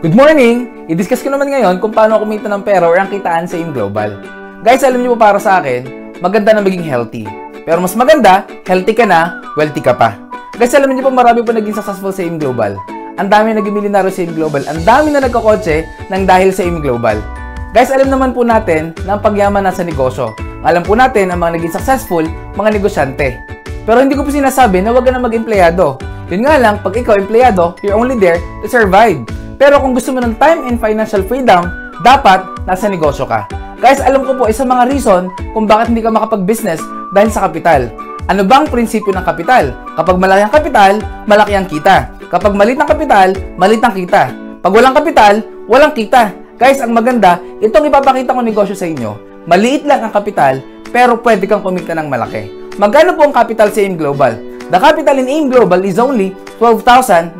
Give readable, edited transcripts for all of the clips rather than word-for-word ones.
Good morning! I-discuss ko naman ngayon kung paano kumita ng pera or ang kitaan sa AIM Global. Guys, alam niyo po para sa akin, maganda na maging healthy. Pero mas maganda, healthy ka na, wealthy ka pa. Guys, alam niyo po marami po naging successful sa AIM Global. Ang dami naging milyonaryo sa AIM Global. Ang dami na nagkakotse nang dahil sa AIM Global. Guys, alam naman po natin na ang pagyaman nasa negosyo. Alam po natin ang mga naging successful, mga negosyante. Pero hindi ko po sinasabi na huwag ka na mag-empleyado. Yun nga lang, pag ikaw empleyado, you're only there to survive. Pero kung gusto mo ng time and financial freedom, dapat nasa negosyo ka. Guys, alam ko po isang mga reason kung bakit hindi ka makapag-business dahil sa kapital. Ano bang prinsipyo ng kapital? Kapag malaki ang kapital, malaki ang kita. Kapag maliit ang kapital, maliit ang kita. Pag walang kapital, walang kita. Guys, ang maganda, itong ipapakita ko negosyo sa inyo. Maliit lang ang kapital, pero pwede kang kumita ng malaki. Magkano po ang capital sa AIM Global? The capital in AIM Global is only 12,980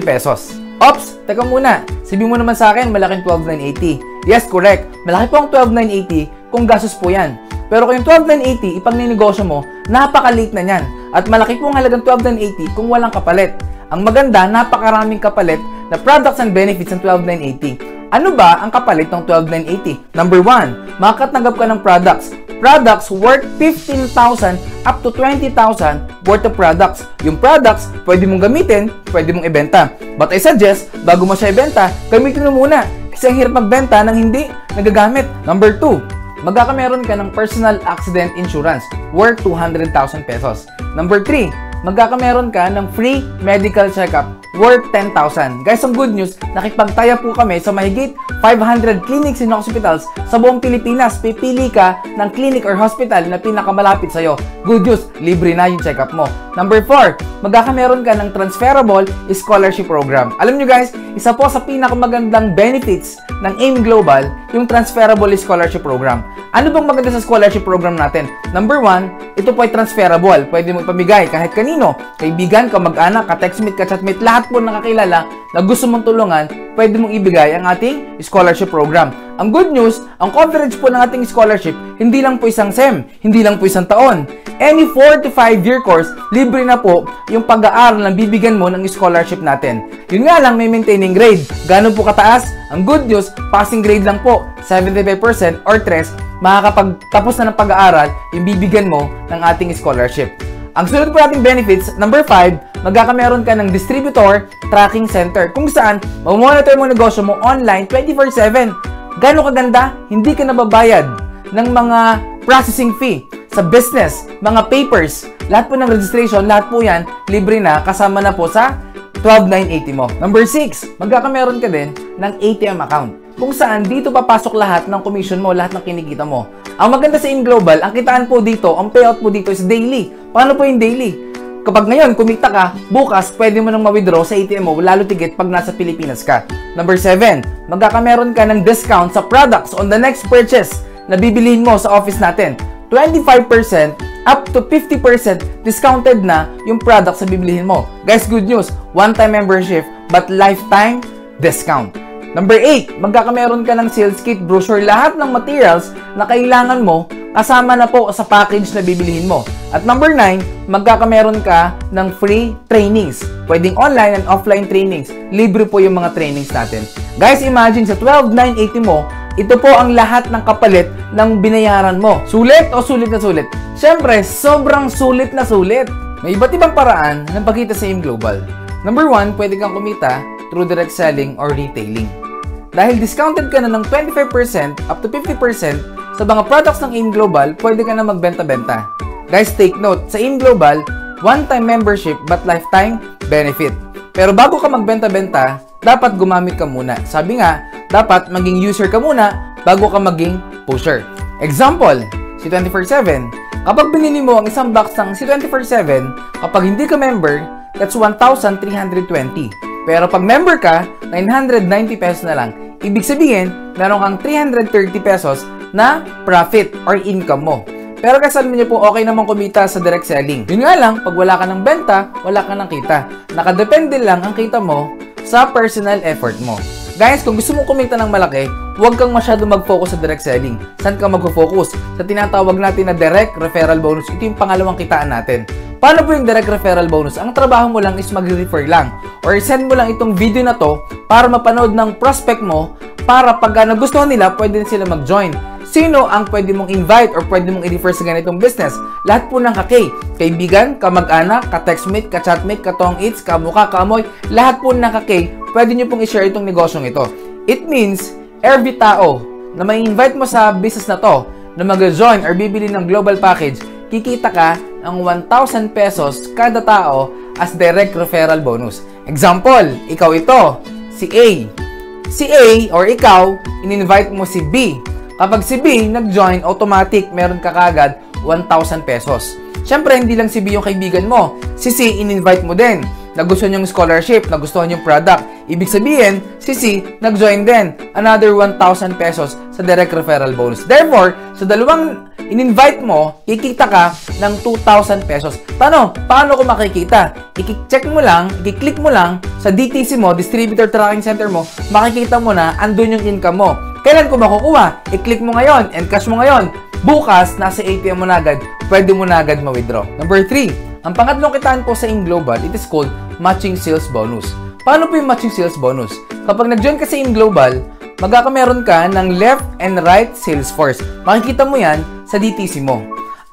pesos. Ops, teka muna. Sabihin mo naman sa akin, malaking 12,980. Yes, correct. Malaki po ang 12,980 kung gastos po yan. Pero kung yung 12,980, ipag ninegosyo mo, napakaliit na yan. At malaki po ang halagang 12,980 kung walang kapalit. Ang maganda, napakaraming kapalit na products and benefits ng 12,980. Ano ba ang kapalit ng 12,980? Number 1, makatanggap ka ng products. Products worth 15,000 up to 20,000 worth of products. Yung products, pwede mong gamitin, pwede mong ibenta. But I suggest, bago mo siya ibenta, gamitin mo muna. Kasi ang hirap magbenta nang hindi nagagamit. Number 2, magkakameron ka ng personal accident insurance worth 200,000 pesos. Number 3, magkakameron ka ng free medical checkup worth 10,000. Guys, ang good news, nakipagtaya po kami sa mahigit 500 clinics and hospitals sa buong Pilipinas. Pipili ka ng clinic or hospital na pinakamalapit sa'yo. Good news, libre na yung check-up mo. Number 4, magkakameron ka ng transferable scholarship program. Alam nyo guys, isa po sa pinakamagandang benefits ng AIM Global, yung transferable scholarship program. Ano bang maganda sa scholarship program natin? Number 1, ito po ay transferable. Pwede mo ipamigay kahit kanino. Kaibigan, kamag-anak, ka-textmate, ka-chatmate, lahat po nakakilala na gusto mong tulungan, pwede mong ibigay ang ating scholarship program. Ang good news, ang coverage po ng ating scholarship, hindi lang po isang SEM, hindi lang po isang taon. Any 4 to 5 year course, libre na po yung pag-aaral na bibigyan mo ng scholarship natin. Yun nga lang, may maintaining grade. Gano'n po kataas? Ang good news, passing grade lang po, 75% or 3, makakapagtapos na ng pag-aaral yung bibigyan mo ng ating scholarship. Ang sunod po nating benefits, number 5, magkakameron ka ng distributor tracking center kung saan mamonitor mo negosyo mo online 24/7. Gano'ng kaganda? Hindi ka nababayad ng mga processing fee sa business, mga papers, lahat po ng registration, lahat po yan, libre na, kasama na po sa 12,980 mo. Number 6, magkakameron ka din ng ATM account kung saan dito papasok lahat ng commission mo, lahat ng kinikita mo. Ang maganda sa AIM Global, ang kitaan po dito, ang payout po dito is daily. Paano po yung daily? Kapag ngayon, kumita ka, bukas, pwede mo nang ma-withdraw sa ATM mo, lalo tigit pag nasa Pilipinas ka. Number 7, magkakameron ka ng discount sa products on the next purchase na bibilihin mo sa office natin. 25% up to 50% discounted na yung products na bibilihin mo. Guys, good news, one-time membership but lifetime discount. Number 8, magkakameron ka ng sales kit, brochure, lahat ng materials na kailangan mo kasama na po sa package na bibilihin mo. At number 9, magkakameron ka ng free trainings. Pwedeng online and offline trainings. Libre po yung mga trainings natin. Guys, imagine sa 12,980 mo, ito po ang lahat ng kapalit ng binayaran mo. Sulit o sulit na sulit? Siyempre, sobrang sulit na sulit. May iba't ibang paraan ng pagkita sa AIM Global. Number 1, pwede kang kumita through direct selling or retailing. Dahil discounted ka na ng 25% up to 50% sa mga products ng AIM Global, pwede ka na magbenta-benta. Guys, take note, sa AIM Global, one-time membership but lifetime benefit. Pero bago ka magbenta-benta, dapat gumamit ka muna. Sabi nga, dapat maging user ka muna bago ka maging pusher. Example, si 24/7. Kapag binili mo ang isang box ng si 24/7, kapag hindi ka member, that's 1,320. Pero pag member ka, 990 pesos na lang. Ibig sabihin, meron kang 330 pesos na profit or income mo. Pero kasi alam niyo po, okay naman kumita sa direct selling. Yun nga lang, pag wala ka ng benta, wala ka ng kita. Nakadepende lang ang kita mo sa personal effort mo. Guys, kung gusto mong kumita ng malaki, huwag kang masyado mag-focus sa direct selling. Saan ka mag-focus? Sa tinatawag natin na direct referral bonus. Ito yung pangalawang kitaan natin. Paano po yung direct referral bonus? Ang trabaho mo lang is mag-refer lang or send mo lang itong video na to para mapanood ng prospect mo para pag nagustuhan nila, pwede sila mag-join. Sino ang pwede mong invite or pwede mong i-refer sa ganitong business? Lahat po ng kaibigan, kamag-anak, ka-textmate, ka-chatmate, ka-tong-its, kamukha, kaamoy, lahat po ng pwede nyo pong i-share itong negosyong ito. It means, every tao na may invite mo sa business na to, na mag-join or bibili ng global package, kikita ka ng 1,000 pesos kada tao as direct referral bonus. Example, ikaw ito, si A. Si A or ikaw, in-invite mo si B. Kapag si B nag-join, automatic meron ka kagad 1,000 pesos. Siyempre, hindi lang si B yung kaibigan mo. Si C, in-invite mo din. Nagustuhan yung scholarship, nagustuhan yung product. Ibig sabihin, si C, nag-join din. Another 1,000 pesos sa direct referral bonus. Therefore, sa dalawang in-invite mo, kikita ka ng 2,000 pesos. Paano ko makikita? I-check mo lang, i-click mo lang sa DTC mo, Distributor Tracking Center mo, makikita mo na andun yung income mo. Kailan ko makukuha? I-click mo ngayon, encash mo ngayon. Bukas, nasa ATM mo na agad, pwede mo na agad ma-withdraw. Number 3, ang pangatlong kitaan po sa InGlobal, it is called Matching Sales Bonus. Paano po yung Matching Sales Bonus? Kapag nag-join ka sa InGlobal, magkakameron ka ng left and right sales force. Makikita mo yan sa DTC mo.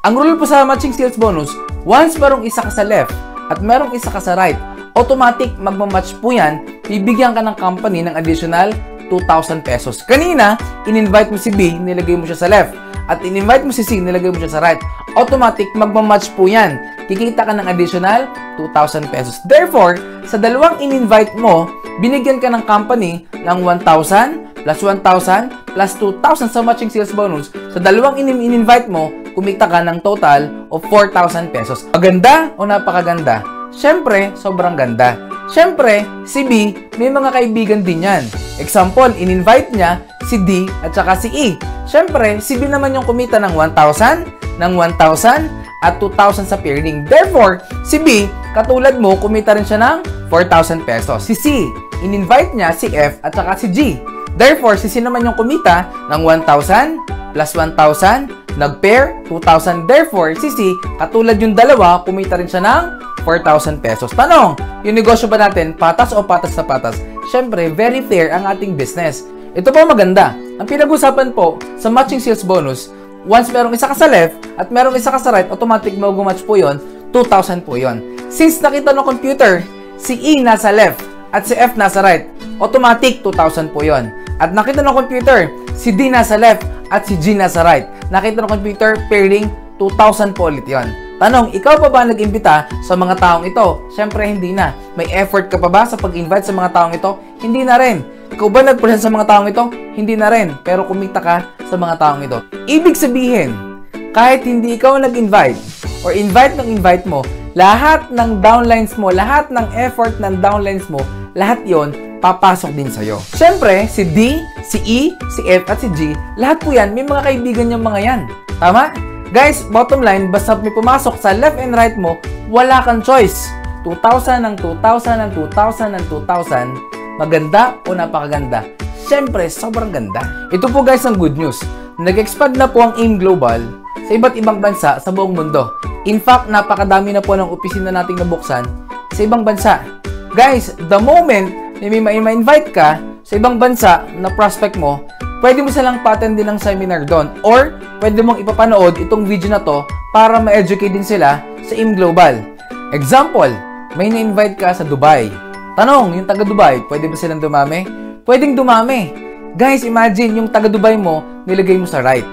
Ang rule po sa Matching Sales Bonus, once merong isa ka sa left at merong isa ka sa right, automatic magmamatch po yan, bibigyan ka ng company ng additional 2,000 pesos. Kanina, in-invite mo si B, nilagay mo siya sa left. At in-invite mo si C, nilagay mo siya sa right. Automatic, magmamatch po yan. Kikita ka ng additional 2,000 pesos. Therefore, sa dalawang in-invite mo, binigyan ka ng company ng 1,000 plus 1,000 plus 2,000 sa matching sales bonus. Sa dalawang in-invite mo, kumita ka ng total of 4,000 pesos. Maganda o napakaganda? Siyempre, sobrang ganda. Siyempre, si B, may mga kaibigan din yan. Example, in-invite niya si D at saka si E. Siyempre, si B naman yung kumita ng 1,000, ng 1,000 at 2,000 sa pairing. Therefore, si B, katulad mo, kumita rin siya ng 4,000 pesos. Si C, in-invite niya si F at saka si G. Therefore, si C naman yung kumita ng 1,000 plus 1,000, nag-pair, 2,000. Therefore, si C, katulad yung dalawa, kumita rin siya ng 4,000 pesos. Tanong, yung negosyo ba natin, patas o patas na patas? Siyempre, very fair ang ating business. Ito po maganda. Ang pinag-usapan po sa matching sales bonus, once merong isa ka sa left at merong isa ka sa right, automatic mag-match po yon, 2,000 po yon. Since nakita ng computer, si E nasa left at si F nasa right, automatic 2,000 po yon. At nakita ng computer, si D nasa left at si G nasa right. Nakita ng computer, pairing, 2,000 po ulit yon. Tanong, ikaw pa ba nag-imbita sa mga taong ito? Siyempre, hindi na. May effort ka pa ba sa pag-invite sa mga taong ito? Hindi na rin. Ikaw ba nag-present sa mga taong ito? Hindi na rin. Pero kumita ka sa mga taong ito. Ibig sabihin, kahit hindi ikaw nag-invite or invite ng invite mo, lahat ng downlines mo, lahat ng effort ng downlines mo, lahat yon papasok din sa'yo. Siyempre, si D, si E, si F at si G, lahat po yan, may mga kaibigan yung mga yan. Tama? Guys, bottom line, basta may pumasok sa left and right mo, wala kang choice. 2,000 ng 2,000 ng 2,000 ng 2,000, maganda o napakaganda? Siyempre, sobrang ganda. Ito po guys ang good news. Nag-expand na po ang AIM Global sa iba't ibang bansa sa buong mundo. In fact, napakadami na po ng opisina nating nabuksan sa ibang bansa. Guys, the moment na may ma-invite ka sa ibang bansa na prospect mo, pwede mo silang pa-attend din ng seminar doon or pwede mong ipapanood itong video na to para ma-educate din sila sa AIM Global. Example, may na-invite ka sa Dubai. Tanong, yung taga Dubai, pwede ba silang dumami? Pwedeng dumami. Guys, imagine yung taga Dubai mo, nilagay mo sa right.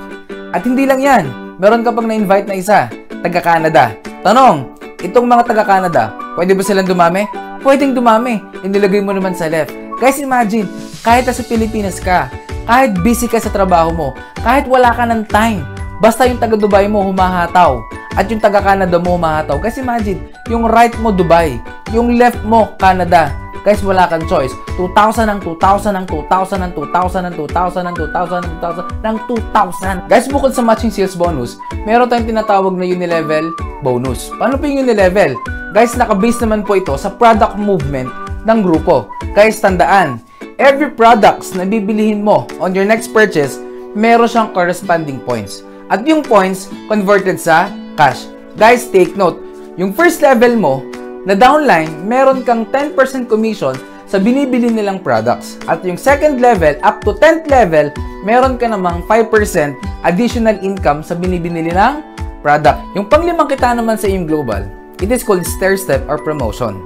At hindi lang yan, meron ka pang na-invite na isa, taga Canada. Tanong, itong mga taga Canada, pwede ba silang dumami? Pwedeng dumami, inilagay mo naman sa left. Guys, imagine, kahit sa Pilipinas ka, kahit busy ka sa trabaho mo, kahit wala ka ng time, basta yung taga Dubai mo humahataw at yung taga Canada mo humahataw. Guys, imagine, yung right mo Dubai, yung left mo Canada. Guys, wala kang choice. 2,000 ng 2,000 ng 2,000 ng 2,000 ng 2,000 ng 2,000 ng 2,000 ng 2,000. Guys, bukod sa matching sales bonus, meron tayong tinatawag na unilevel bonus. Paano po yung unilevel? Guys, naka-base naman po ito sa product movement ng grupo. Guys, tandaan, every products na bibilihin mo on your next purchase, meron siyang corresponding points. At yung points, converted sa cash. Guys, take note, Yung first level mo, na downline, meron kang 10% commission sa binibili nilang products. At yung second level, up to 10th level, meron ka namang 5% additional income sa binibili nilang product. Yung panglimang kita naman sa AIM Global, it is called stair step or promotion.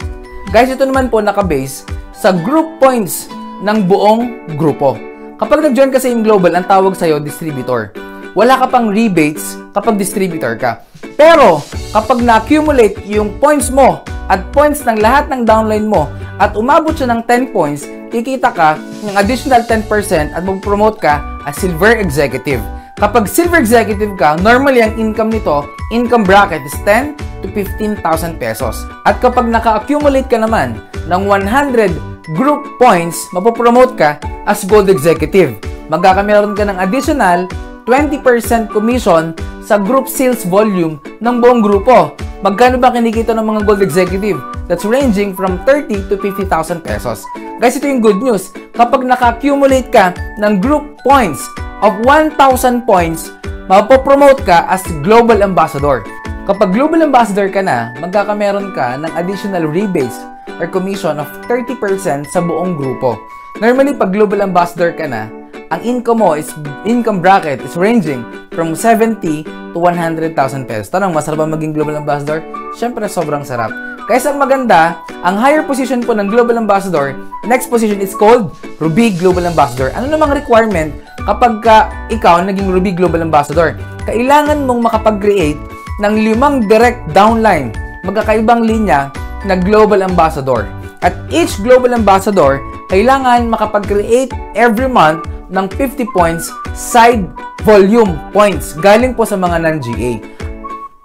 Guys, ito naman po nakabase sa group points ng buong grupo. Kapag nag-join ka sa AIM Global, ang tawag sa'yo, distributor. Wala ka pang rebates kapag distributor ka. Pero, kapag na-accumulate yung points mo at points ng lahat ng downline mo at umabot siya ng 10 points, kikita ka ng additional 10% at mag-promote ka as Silver Executive. Kapag Silver Executive ka, normally ang income nito, income bracket is 10 to 15,000 pesos. At kapag naka-accumulate ka naman ng 100 group points, mapopromote ka as Gold Executive. Magkakameron ka ng additional 20% commission sa group sales volume ng buong grupo. Magkano ba kinikita ng mga Gold Executive? That's ranging from 30 to 50,000 pesos. Guys, ito yung good news. Kapag naka-accumulate ka ng group points of 1,000 points, mapopromote ka as Global Ambassador. Kapag Global Ambassador ka na, magkakameron ka ng additional rebates or commission of 30% sa buong grupo. Normally, pag Global Ambassador ka na, ang income mo is, income bracket is ranging from 70 to 100,000 pesos. Tanong, masarap ba maging Global Ambassador? Siyempre, sobrang sarap. Kaya ang maganda, ang higher position po ng Global Ambassador, next position is called Ruby Global Ambassador. Ano namang requirement kapag ikaw naging Ruby Global Ambassador? Kailangan mong makapag-create ng 5 direct downline, magkakaibang linya na Global Ambassador. At each Global Ambassador, kailangan makapag-create every month ng 50 points side volume points galing po sa mga non-GA.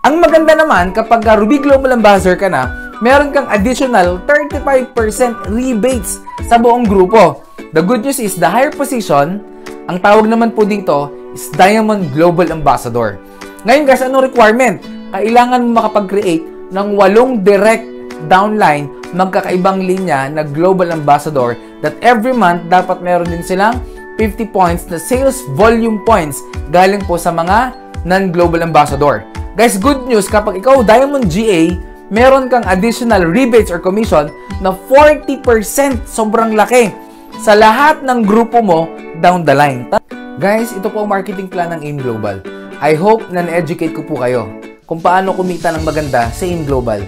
Ang maganda naman, kapag Ruby Global Ambassador ka na, meron kang additional 35% rebates sa buong grupo. The good news is, the higher position, ang tawag naman po dito is Diamond Global Ambassador. Ngayon guys, ano requirement? Kailangan mo makapag-create ng 8 direct downline, magkakaibang linya na Global Ambassador that every month dapat meron din silang 50 points na sales volume points galing po sa mga non-Global Ambassador. Guys, good news, kapag ikaw Diamond GA, meron kang additional rebates or commission na 40%, sobrang laki, sa lahat ng grupo mo down the line. Guys, ito po ang marketing plan ng AIM Global. I hope na na-educate ko po kayo kung paano kumita ng maganda sa AIM Global.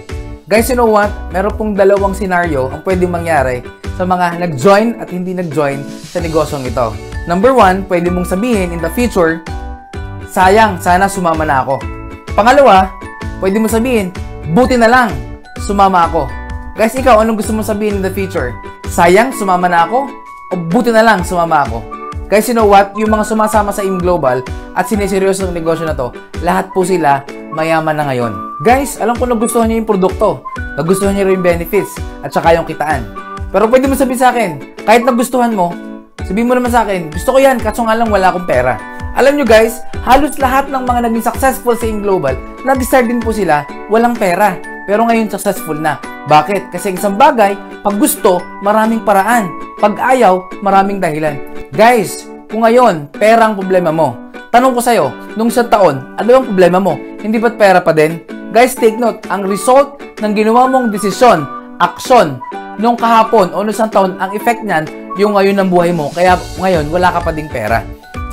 Guys, you know what? Meron pong dalawang scenario ang pwedeng mangyari sa mga nag-join at hindi nag-join sa negosyong ito. Number 1, pwede mong sabihin in the future, sayang, sana sumama na ako. Pangalawa, pwede mong sabihin, buti na lang, sumama ako. Guys, ikaw, anong gusto mong sabihin in the future? Sayang, sumama na ako? O buti na lang, sumama ako? Guys, you know what? Yung mga sumasama sa AIM Global at siniseryoso ng negosyo na to, lahat po sila mayaman na ngayon. Guys, alam ko nagustuhan niyo yung produkto, nagustuhan niyo rin yung benefits, at saka yung kitaan. Pero pwede mo sabihin sa akin, kahit nagustuhan mo, sabihin mo naman sa akin, gusto ko yan, kaso nga lang wala akong pera. Alam nyo guys, halos lahat ng mga naging successful sa AIM Global, nag-start din po sila, walang pera. Pero ngayon successful na. Bakit? Kasi isang bagay, pag gusto, maraming paraan. Pag ayaw, maraming dahilan. Guys, kung ngayon, pera ang problema mo, tanong ko sa'yo, nung isang taon, ano yung problema mo? Hindi ba't pera pa din? Guys, take note, ang result ng ginawa mong desisyon, aksyon, nung kahapon o nung isang taon, ang effect niyan, yung ngayon ng buhay mo. Kaya ngayon, wala ka pa ding pera.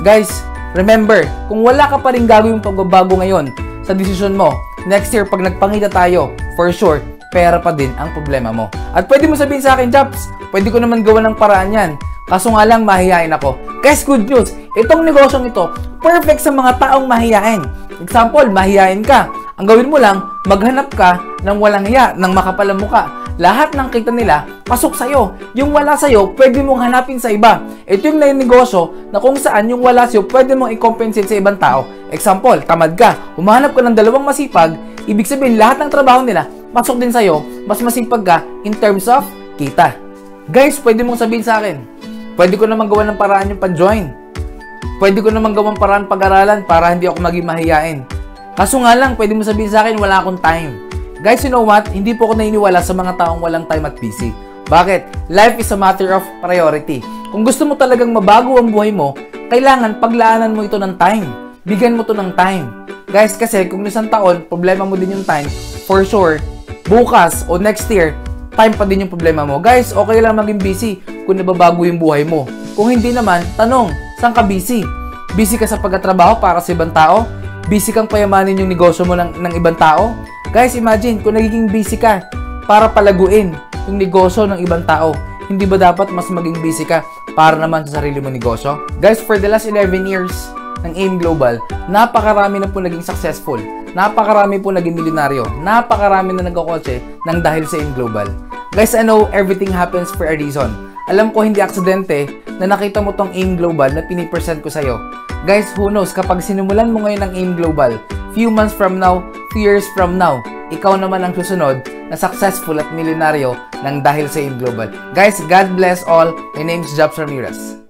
Guys, remember, kung wala ka pa rin gagawin pagbabago ngayon sa desisyon mo, next year, pag nagpangita tayo, for sure, pera pa din ang problema mo. At pwede mo sabihin sa akin, Japs, pwede ko naman gawa ng paraan yan. Kaso nga lang, mahihain ako. Guys, good news, itong negosyong ito, perfect sa mga taong mahihain. Example, mahihain ka. Ang gawin mo lang, maghanap ka ng walang hiya, ng makapalang muka. Lahat ng kita nila, pasok sa'yo. Yung wala sa'yo, pwede mong hanapin sa iba. Ito yung negosyo na kung saan yung wala sa'yo, pwede mong i-compensate sa ibang tao. Example, tamad ka, humahanap ka ng 2 masipag, ibig sabihin lahat ng trabaho nila, pasok din sa'yo, mas masipag ka in terms of kita. Guys, pwede mong sabihin sa akin, pwede ko naman gawa ng paraan yung pag-join. Pwede ko naman gawang paraan pag-aralan para hindi ako maging mahiyain. Kaso nga lang, pwede mo sabihin sa akin, wala akong time. Guys, you know what? Hindi po ako naniniwala sa mga taong walang time at busy. Bakit? Life is a matter of priority. Kung gusto mo talagang mabago ang buhay mo, kailangan paglaanan mo ito ng time. Bigyan mo to ng time. Guys, kasi kung isang taon, problema mo din yung time, for sure, bukas o next year, time pa din yung problema mo. Guys, okay lang maging busy kung nababago yung buhay mo. Kung hindi naman, tanong, saan ka busy? Busy ka sa pagtatrabaho para sa ibang tao? Busy kang payamanin yung negosyo mo ng ibang tao? Guys, imagine kung nagiging busy ka para palaguin yung negosyo ng ibang tao. Hindi ba dapat mas maging busy ka para naman sa sarili mong negosyo? Guys, for the last 11 years ng AIM Global, napakarami na po naging successful. Napakarami po naging milyonaryo. Napakarami na nagkakotse ng dahil sa AIM Global. Guys, I know everything happens for a reason. Alam ko hindi aksidente na nakita mo tong AIM Global na pinipresent ko sa'yo. Guys, who knows, kapag sinimulan mo ngayon ng AIM Global, few months from now, few years from now, ikaw naman ang susunod na successful at milyonaryo ng dahil sa AIM Global. Guys, God bless all. My name is Jobs Ramirez.